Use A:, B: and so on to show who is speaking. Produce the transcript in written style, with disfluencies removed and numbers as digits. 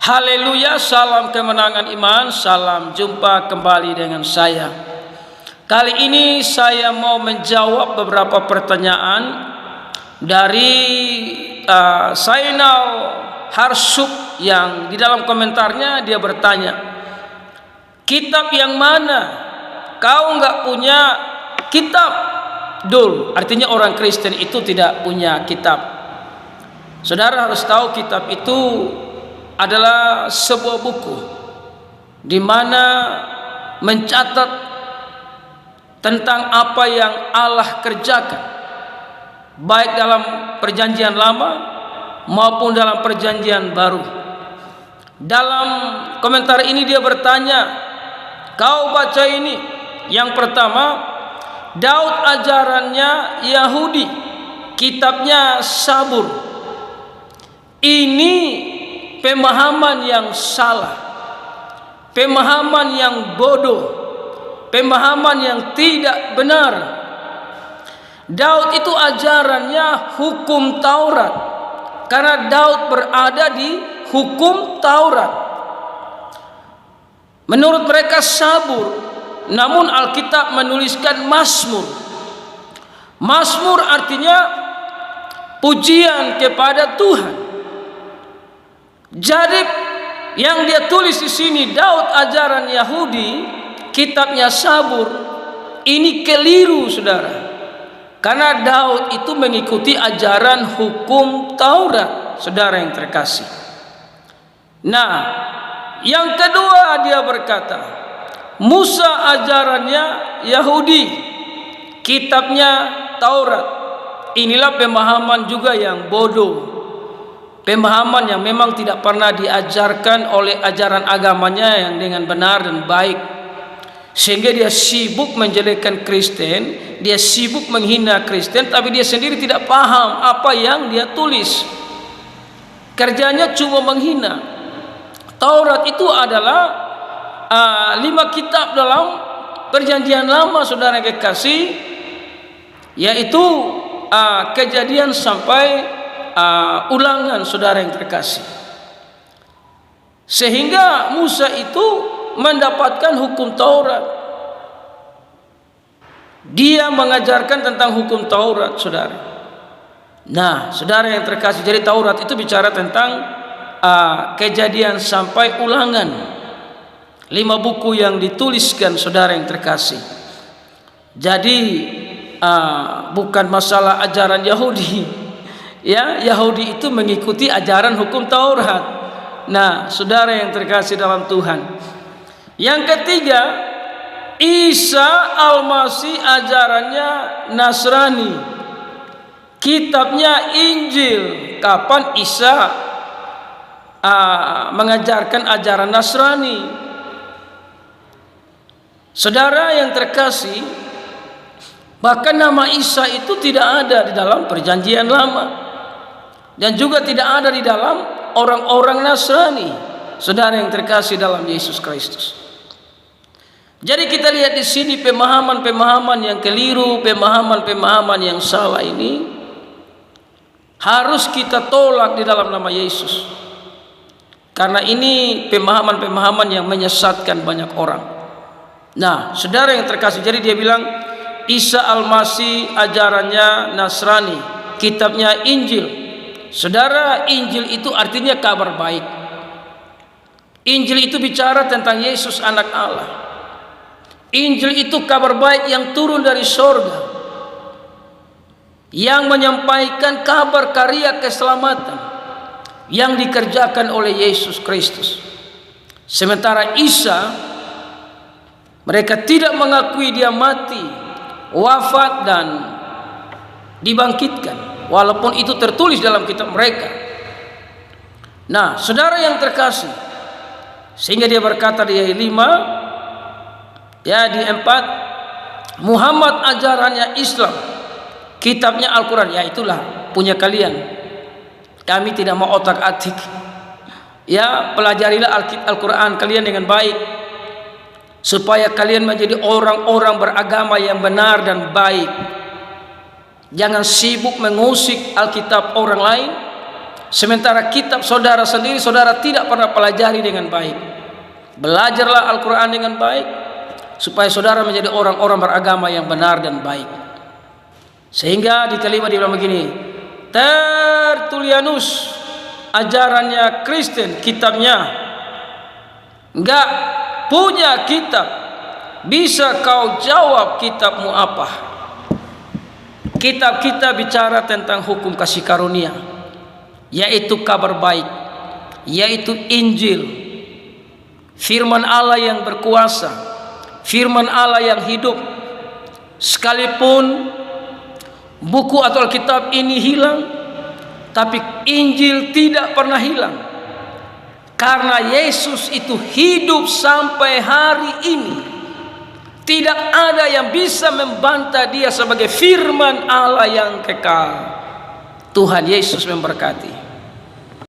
A: Haleluya, salam kemenangan iman, salam jumpa kembali dengan saya. Kali ini saya mau menjawab beberapa pertanyaan dari Sainal Harsuk yang di dalam komentarnya dia bertanya, kitab yang mana? Kau nggak punya kitab? Dul, artinya orang Kristen itu tidak punya kitab. Saudara harus tahu kitab itu adalah sebuah buku di mana mencatat tentang apa yang Allah kerjakan, baik dalam perjanjian lama maupun dalam perjanjian baru. Dalam komentar ini dia bertanya, kau baca ini. Yang pertama, Daud ajarannya Yahudi, kitabnya Sabur. Ini pemahaman yang salah, pemahaman yang bodoh, pemahaman yang tidak benar. Daud itu ajarannya hukum Taurat, karena Daud berada di hukum Taurat. Menurut mereka Sabur, namun Alkitab menuliskan Mazmur. Mazmur artinya pujian kepada Tuhan. Jadi yang dia tulis di sini, Daud ajaran Yahudi, kitabnya Sabur, ini keliru, saudara. Karena Daud itu mengikuti ajaran hukum Taurat, saudara yang terkasih. Nah, yang kedua dia berkata, Musa ajarannya Yahudi, kitabnya Taurat. Inilah pemahaman juga yang bodoh, pemahaman yang memang tidak pernah diajarkan oleh ajaran agamanya yang dengan benar dan baik, sehingga dia sibuk menjelekkan Kristen, dia sibuk menghina Kristen, tapi dia sendiri tidak paham apa yang dia tulis. Kerjanya cuma menghina. Taurat itu adalah 5 kitab dalam perjanjian lama, saudara kekasih, yaitu Kejadian sampai Ulangan, saudara yang terkasih. Sehingga Musa itu mendapatkan hukum Taurat. Dia mengajarkan tentang hukum Taurat, saudara. Nah, saudara yang terkasih, jadi Taurat itu bicara tentang Kejadian sampai Ulangan, 5 buku yang dituliskan, saudara yang terkasih. Jadi bukan masalah ajaran Yahudi. Ya, Yahudi itu mengikuti ajaran hukum Taurat. Nah, saudara yang terkasih dalam Tuhan. Yang ketiga, Isa Al-Masih ajarannya Nasrani, kitabnya Injil. Kapan Isa mengajarkan ajaran Nasrani? Saudara yang terkasih, bahkan nama Isa itu tidak ada di dalam perjanjian lama, dan juga tidak ada di dalam orang-orang Nasrani, saudara yang terkasih dalam Yesus Kristus. Jadi kita lihat di sini pemahaman-pemahaman yang keliru, pemahaman-pemahaman yang salah ini harus kita tolak di dalam nama Yesus. Karena ini pemahaman-pemahaman yang menyesatkan banyak orang. Nah, saudara yang terkasih, jadi dia bilang Isa Al-Masih ajarannya Nasrani, kitabnya Injil. Saudara, Injil itu artinya kabar baik. Injil itu bicara tentang Yesus anak Allah. Injil itu kabar baik yang turun dari sorga, yang menyampaikan kabar karya keselamatan yang dikerjakan oleh Yesus Kristus. Sementara Isa, mereka tidak mengakui dia mati, wafat dan dibangkitkan, walaupun itu tertulis dalam kitab mereka. Nah, saudara yang terkasih, sehingga dia berkata di ayat 5, ya di 4, Muhammad ajarannya Islam, kitabnya Al-Quran. Ya itulah punya kalian, kami tidak mau otak-atik. Ya, pelajarilah Al-Quran kalian dengan baik, supaya kalian menjadi orang-orang beragama yang benar dan baik. Jangan sibuk mengusik Alkitab orang lain, Sementara kitab saudara sendiri saudara tidak pernah pelajari dengan baik. Belajarlah Al-Quran dengan baik, supaya saudara menjadi orang-orang beragama yang benar dan baik. Sehingga di kalimat dibilang begini, Tertullianus, ajarannya Kristen, kitabnya enggak punya kitab. Bisa kau jawab kitabmu apa? Kitab kita bicara tentang hukum kasih karunia, yaitu kabar baik, yaitu Injil, firman Allah yang berkuasa, firman Allah yang hidup. Sekalipun buku atau Alkitab ini hilang, tapi Injil tidak pernah hilang, karena Yesus itu hidup sampai hari ini. Tidak ada yang bisa membantah dia sebagai firman Allah yang kekal. Tuhan Yesus memberkati.